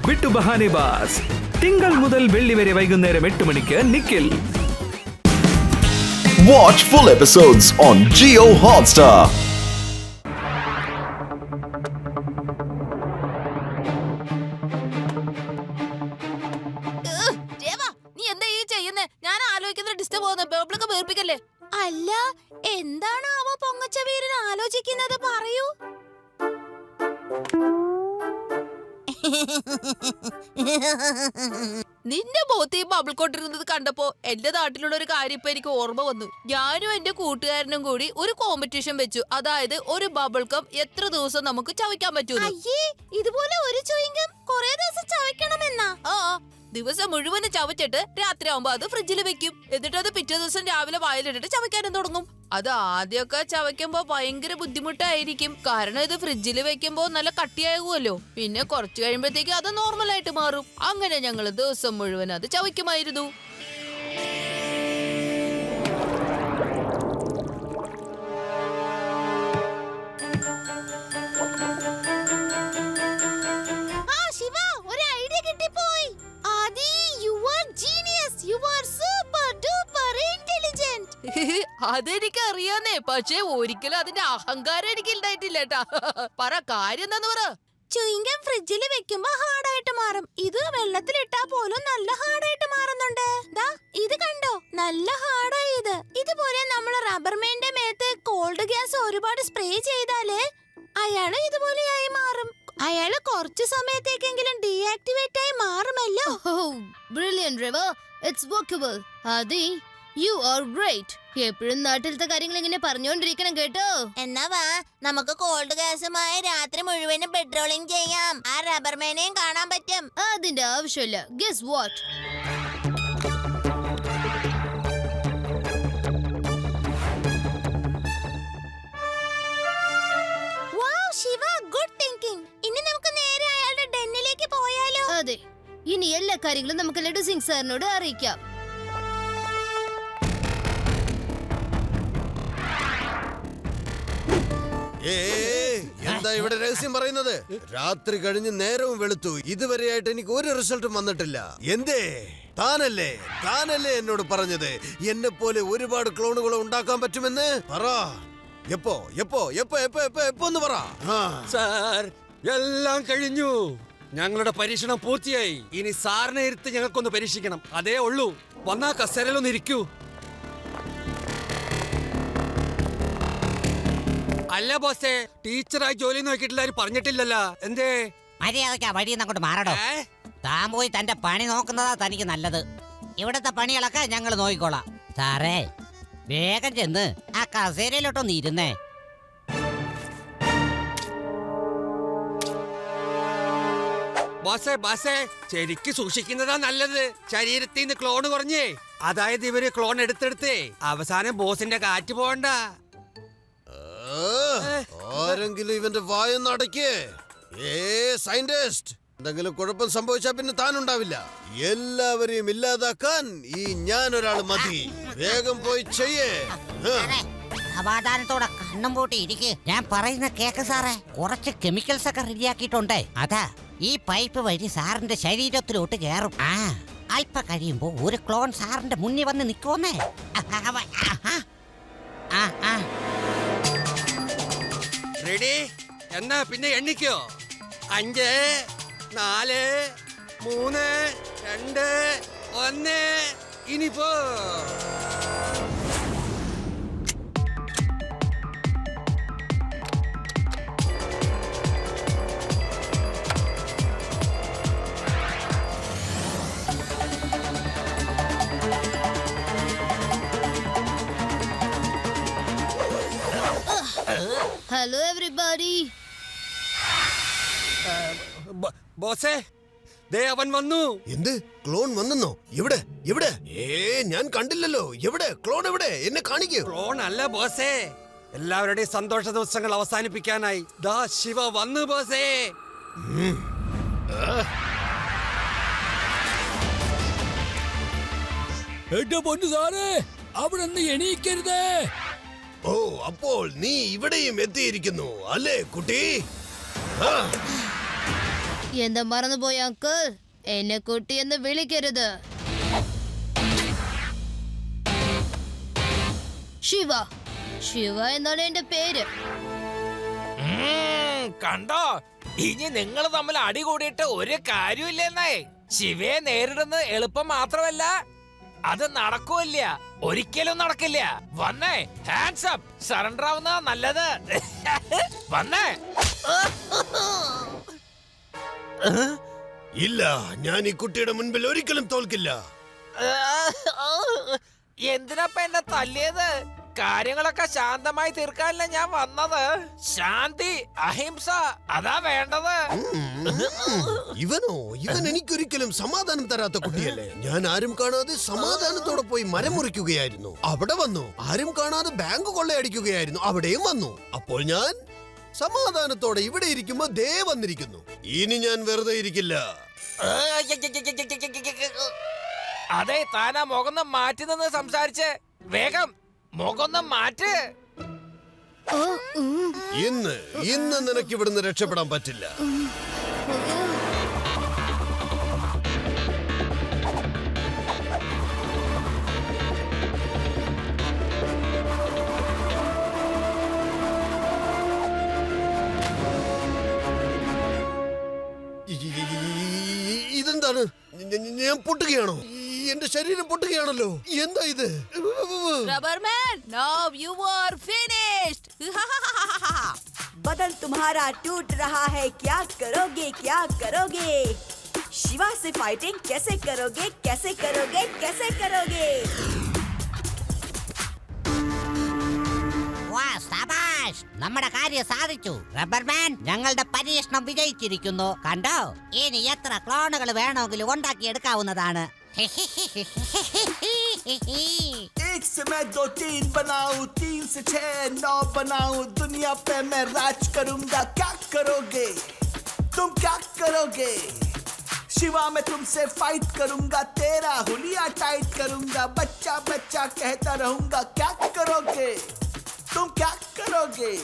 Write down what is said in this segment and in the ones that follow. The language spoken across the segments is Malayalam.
വിട്ടു ബഹാനെ ബാസ്. തിങ്കൾ മുതൽ വെള്ളി വരെ വൈകുന്നേരം 8 മണിക്ക് Nikhil. Watch full episodes on Jio Hotstar. ഞാൻ ആലോചിക്കുന്നത് ഡിസ്റ്റർബ് പോകുന്ന ബേബിളൊക്കെ വേർപ്പിക്കല്ലേ. അല്ല, എന്താണാവോ പൊങ്ങച്ച വീരൻ ആലോചിക്കുന്നത്? പറയൂ. നിന്റെ ബോത്ത് ഈ ബബിൾ കൊണ്ടിരുന്നത് കണ്ടപ്പോ എന്റെ നാട്ടിലുള്ള ഒരു കാര്യം ഇപ്പൊ എനിക്ക് ഓർമ്മ വന്നു. ഞാനും എന്റെ കൂട്ടുകാരനും കൂടി ഒരു കോമ്പറ്റീഷൻ വെച്ചു. അതായത് ഒരു ബബിൾ കം എത്ര ദിവസം നമുക്ക് ചവയ്ക്കാൻ പറ്റൂ. ഇതുപോലെ ഒരു ചോയിങ്കം കുറെ ദിവസം ചവയ്ക്കണമെന്നാ? ദിവസം മുഴുവനും ചവച്ചിട്ട് രാത്രി ആവുമ്പോ അത് ഫ്രിഡ്ജിൽ വെക്കും. എന്നിട്ട് അത് പിറ്റേ ദിവസം രാവിലെ വായിലിട്ടിട്ട് ചവയ്ക്കാനും തുടങ്ങും. അത് ആദ്യമൊക്കെ ചവയ്ക്കുമ്പോ ഭയങ്കര ബുദ്ധിമുട്ടായിരിക്കും. കാരണം ഇത് ഫ്രിഡ്ജിൽ വെക്കുമ്പോ നല്ല കട്ടിയാകുമല്ലോ. പിന്നെ കുറച്ചു കഴിയുമ്പോഴത്തേക്ക് അത് നോർമലായിട്ട് മാറും. അങ്ങനെ ഞങ്ങൾ ദിവസം മുഴുവൻ അത് ചവയ്ക്കുമായിരുന്നു. അതെനിക്ക് അറിയാന്നേ, പക്ഷേ ഒരിക്കലും അതിന്റെ അഹങ്കാരം എനിക്ക് ഉണ്ടായിട്ടില്ല കേട്ടാ. പറ, കാര്യം എന്താന്ന് പറ. ചുയിങ്കം ഫ്രിഡ്ജിൽ വെക്കുമ്പോ ഹാർഡായിട്ട് മാറും. ഇത് വെള്ളത്തിലിട്ടാ പോലും നല്ല ഹാർഡായിട്ട് മാറുന്നുണ്ട്. ദാ ഇത് കണ്ടോ, നല്ല ഹാർഡായി ഇത്. ഇതുപോലെ നമ്മൾ റബ്ബർമാന്റെ മേത്ത് കോൾഡ് ഗ്യാസ് ഒരുപാട് സ്പ്രേ ചെയ്താലേ അയാള് ഇതുപോലെയായി മാറും. അയാള് കുറച്ചു സമയത്തേക്കെങ്കിലും ഡീആക്ടിവേറ്റ് ആയി മാറുമല്ലോ. Brilliant river, it's workable. Aadi, you are great. എപ്പോഴും നാട്ടിലത്തെ കാര്യങ്ങൾ ഇങ്ങനെ പറഞ്ഞുകൊണ്ടിരിക്കണം കേട്ടോ. എന്നാ വാ, നമുക്ക് കോൾഡ് ഗ്യാസുമായി രാത്രി മുഴുവനും പെട്രോളിംഗ് ചെയ്യാം. ആ റബ്ബർമാനെയും കാണാൻ പറ്റും. അതിന്റെ ആവശ്യമില്ല. Guess what? Wow Shiva, good thinking. ഇനി നമുക്ക് നേരെ അയാളുടെ ഡെന്നിലേക്ക് പോയാലോ? അതെ, ഇനി എല്ലാ കാര്യങ്ങളും നമുക്ക് ലഡു സിംഗ് സാറിനോട് അറിയിക്കാം. എന്താ ഇവിടെ രഹസ്യം പറയുന്നത്? രാത്രി കഴിഞ്ഞ് നേരവും വെളുത്തു, ഇതുവരെയായിട്ട് എനിക്ക് ഒരു റിസൾട്ടും വന്നിട്ടില്ല. എന്തേ? താനല്ലേ എന്നോട് പറഞ്ഞത് എന്നെ പോലെ ഒരുപാട് ക്ലോണുകൾ ഉണ്ടാക്കാൻ പറ്റുമെന്ന്? പറ, എപ്പോന്ന് പറ. സാർ, എല്ലാം കഴിഞ്ഞു. ഞങ്ങളുടെ പരീക്ഷണം പൂർത്തിയായി. ഇനി സാറിനെ ഇരുത്ത് ഞങ്ങൾക്കൊന്ന് പരീക്ഷിക്കണം. അതേ ഉള്ളൂ. വന്നാ കസേരയിലൊന്ന് ഇരിക്കൂ. അല്ല ബോസേ, ടീച്ചറായി ജോലി നോക്കിയിട്ടില്ല, പറഞ്ഞിട്ടില്ലല്ലോ. എന്തേ? മര്യാദയ്ക്ക് വഴിയിൽ നിന്ന് അങ്ങോട്ട് മാറടോ. താൻ പോയി തന്റെ പണി നോക്കുന്നതാ തനിക്ക് നല്ലത്. ഇവിടത്തെ പണികളൊക്കെ ഞങ്ങൾ നോക്കിക്കോളാം. സാറേ, വേഗം ചെന്ന് ആ കസേരയിലോട്ടൊന്ന് ഇരുന്നേ. ബോസേ, ശരിക്ക് സൂക്ഷിക്കുന്നതാ നല്ലത്. ശരീരത്തിൽ നിന്ന് ക്ലോൺ കുറഞ്ഞേ. അതായത് ഇവര് ക്ലോൺ എടുത്തെടുത്തേ അവസാനം ബോസിന്റെ കാറ്റ് പോകണ്ട. ആരെങ്കിലും ഇവന്റെ വായൊന്ന് അടയ്ക്കേ. സയന്റിസ്റ്റ്, എന്തെങ്കിലും കുഴപ്പം സംഭവിച്ചാ പിന്നെ താനുണ്ടാവില്ല. എല്ലാവരെയും ഇല്ലാതാക്കാൻ ഈ ഞാൻ ഒരാൾ മതി. വേഗം പോയി ചെയ്യേ. സമാധാനത്തോടെ കണ്ണും പൂട്ടി ഇരിക്ക്. ഞാൻ പറയുന്ന കേക്ക് സാറേ. കുറച്ച് കെമിക്കൽസ് ഒക്കെ റെഡിയാക്കിയിട്ടുണ്ട്. അതാ ഈ പൈപ്പ് വഴി സാറിന്റെ ശരീരത്തിലോട്ട് കയറും. അല്പ കഴിയുമ്പോ ഒരു ക്ലോൺ സാറിന്റെ മുന്നിൽ വന്ന് നിൽക്കുമെന്നേ. റെഡി? എന്നാ പിന്നെ എണ്ണിക്കോ. 5, 4, 3, 2, 1. ഇനിപ്പോ ഹലോ എവരിബഡി. ബോസേ, ദേ അവൻ വന്നു. എന്ത്? ക്ലോൺ വന്നെന്നോ? എവിടെ? ഞാൻ കണ്ടില്ലല്ലോ. എവിടെ ക്ലോൺ? എവിടെ? എന്നെ കാണിക്കൂ. ക്ലോൺ അല്ല ബോസേ, എല്ലാവരുടെയും സന്തോഷ ദിവസങ്ങൾ അവസാനിപ്പിക്കാനായി ദാ ശിവ വന്നു ബോസേ. എന്റെ പൊന്നു സാറേ, അവിടെ നിന്ന് എണീക്കരുതേ. ഓ, അപ്പോൾ നീ ഇവിടെയും എത്തിയിരിക്കുന്നു അല്ലേ കുട്ടി? എന്താ മറന്നുപോയ അങ്കിൾ? എന്നെ കുട്ടിയെന്ന് വിളിക്കരുത്. ശിവ, ശിവ എന്നാണ് എന്റെ പേര്. കണ്ടോ, ഇനി നിങ്ങൾ തമ്മിൽ അടി കൂടിയിട്ട് ഒരു കാര്യമില്ലെന്നേ. ശിവയെ നേരിടുന്നത് എളുപ്പം മാത്രമല്ല, അത് നടക്കൂല്ല, ഒരിക്കലും നടക്കില്ല. വന്നേ, ഹാൻഡ്സ് അപ്പ്, സറണ്ടർ ആവുന്നതാ നല്ലത്. വന്നേ. ഇല്ല, ഞാൻ ഈ കുട്ടിയുടെ മുൻപിൽ ഒരിക്കലും തോൽക്കില്ല. എന്തിനപ്പ എന്നെ തല്ലിയത്? കാര്യങ്ങളൊക്കെ ശാന്തമായി തീർക്കാനല്ല ഞാൻ വന്നത്. ശാന്തി, അഹിംസ, അതാ വേണ്ടത്. ഇവൻ എനിക്കൊരിക്കലും സമാധാനം തരാത്ത കുട്ടിയല്ലേ. ഞാൻ ആരും കാണാതെ സമാധാനത്തോടെ പോയി മരം മുറിക്കുകയായിരുന്നു. അവിടെ വന്നു. ആരും കാണാതെ ബാങ്ക് കൊള്ളയടിക്കുകയായിരുന്നു. അവിടെയും വന്നു. അപ്പോൾ ഞാൻ സമാധാനത്തോടെ ഇവിടെ ഇരിക്കുമ്പോ ദേ വന്നിരിക്കുന്നു. ഇനി ഞാൻ വെറുതെ ഇരിക്കില്ല. അതെ, താനാ മുഖം മാറ്റി നിന്ന് സംസാരിച്ച് വേഗം മുഖം മാറ്റ്. ഇന്ന് നിനക്ക് ഇവിടുന്ന് രക്ഷപ്പെടാൻ പറ്റില്ല. ഇതെന്താണ്? ഞാൻ പൊട്ടുകയാണോ? എന്റെ ശരീരം പൊട്ടുകയാണല്ലോ. എന്താ ഇത്? Rubberman, now you are finished. बदल तुम्हारा टूट रहा है, क्या करोगे, क्या करोगे? शिवा से फाइटिंग कैसे करोगे, कैसे करोगे, कैसे करोगे? വാ, സബാഷ്, നമ്മുടെ കാര്യം സാധിച്ചു. റബ്ബർമാൻ, ഞങ്ങളുടെ പരീക്ഷണം വിജയിച്ചിരിക്കുന്നു. കണ്ടോ, ഇനി എത്ര ക്ലോണുകൾ വേണമെങ്കിലും ഉണ്ടാക്കിയെടുക്കാവുന്നതാണ്. एक से मैं 2 3 बनाऊं, 3 से 6 9 बनाऊं, दुनिया पे मैं राज करूंगा. क्या करोगे तुम, क्या करोगे? शिवा मैं तुमसे फाइट करूंगा, तेरा हुलिया टाइट करूंगा, बच्चा बच्चा कहता रहूंगा. क्या करोगे तुम, क्या करोगे?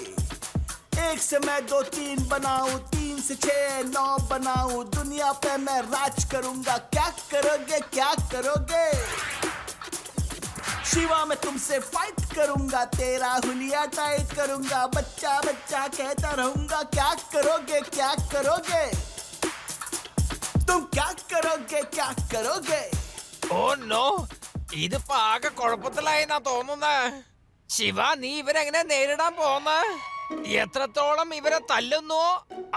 1 से मैं 2 3 बनाऊं, 3 से 6 9 बनाऊं, दुनिया पे मैं राज करूंगा. क्या करोगे, क्या करोगे? शिवा मैं तुमसे फाइट करूंगा, तेरा हुलिया टाइट करूंगा, बच्चा बच्चा कहता रहूंगा. क्या करोगे, क्या करोगे तुम, क्या करोगे, क्या करोगे? ഓ നോ, ഇതിപ്പോ ആകെ കുഴപ്പത്തിലായി എന്നാ തോന്നുന്നത്. ശിവ, നീ ഇവരെങ്ങനെ നേരിടാൻ പോന്ന? എത്രത്തോളം ഇവരെ തല്ലുന്നു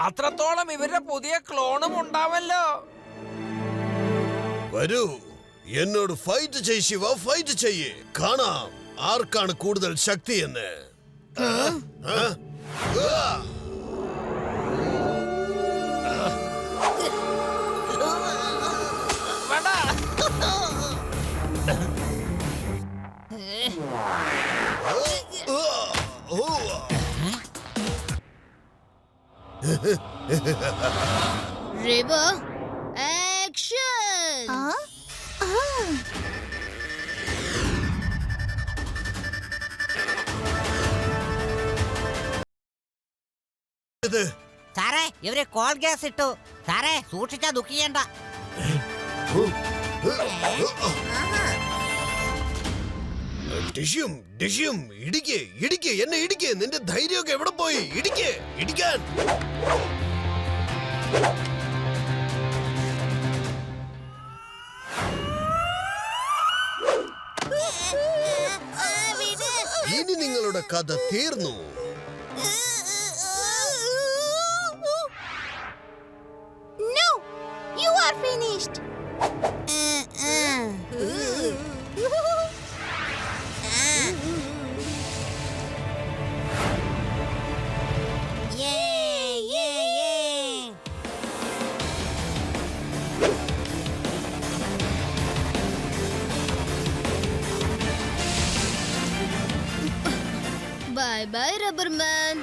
അത്രത്തോളം ഇവരുടെ പുതിയ ക്ലോണും ഉണ്ടാവല്ലോ. വരൂ, എന്നോട് ഫൈറ്റ് ചെയ്യ് ശിവ, ഫൈറ്റ് ചെയ്യ്. കാണാം ആർക്കാണ് കൂടുതൽ ശക്തി എന്ന്. വേണ്ട. River, action! സാറേ, ഇവര് കോൾ ഗ്യാസ് ഇട്ടു. സാറേ, സൂക്ഷിച്ചാ ദുഃഖിയണ്ട. ഡിഷ്യം ഡിഷ്യം, ഇടിക്ക് ഇടിക്ക്, എന്നെ ഇടിക്ക്. നിന്റെ ധൈര്യമൊക്കെ എവിടെ പോയി? ഇടിക്ക്, ഇടിക്കാൻ. ഇനി നിങ്ങളുടെ കഥ തീർന്നു. No, you are finished. Bye bye, Rubberman.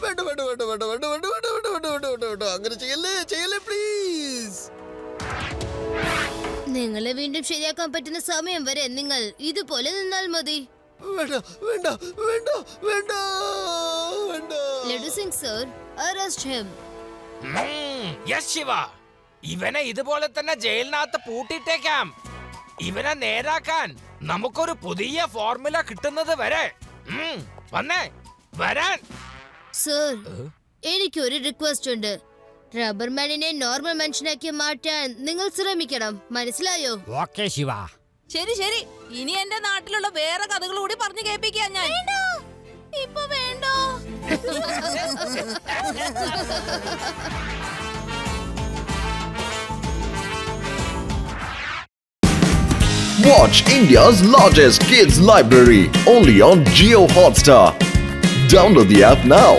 വേണ്ട വേണ്ട വേണ്ട വേണ്ട വേണ്ട വേണ്ട വേണ്ട വേണ്ട വേണ്ട വേണ്ട വേണ്ട വേണ്ട, അങ്ങനെ ചെയ്യല്ലേ ചെയ്യല്ലേ പ്ലീസ്. നിങ്ങളെ വീണ്ടും ശരിയാക്കാൻ പറ്റുന്ന സമയം വരെ നിങ്ങൾ ഇതുപോലെ നിന്നാൽ മതി. വേണ്ട വേണ്ട വേണ്ട വേണ്ട വേണ്ട. Let us sing, sir. Arrest him. Yes Shiva, ഇവനെ ഇതുപോലെ തന്നെ ജയിലിനകത്ത് പൂട്ടിയിട്ടേക്കാം. ഇവനെ നേരാക്കാൻ നമുക്കൊരു പുതിയ ഫോർമുല കിട്ടുന്നത് വരെ വന്നേ വരാൻ. സർ, എനിക്കൊരു റിക്വസ്റ്റ് ഉണ്ട്. റബ്ബർമാനിനെ നോർമൽ മനുഷ്യനാക്കി മാറ്റാൻ നിങ്ങൾ ശ്രമിക്കണം. മനസ്സിലായോ? ഓക്കേ ശിവ. ശരി ശരി, ഇനി എന്റെ നാട്ടിലുള്ള വേറെ കഥകൾ കൂടി പറഞ്ഞു കേൾപ്പിക്കാം ഞാൻ. ഇപ്പൊ വേണ്ട. Watch India's largest kids library only on Jio Hotstar. Download the app now.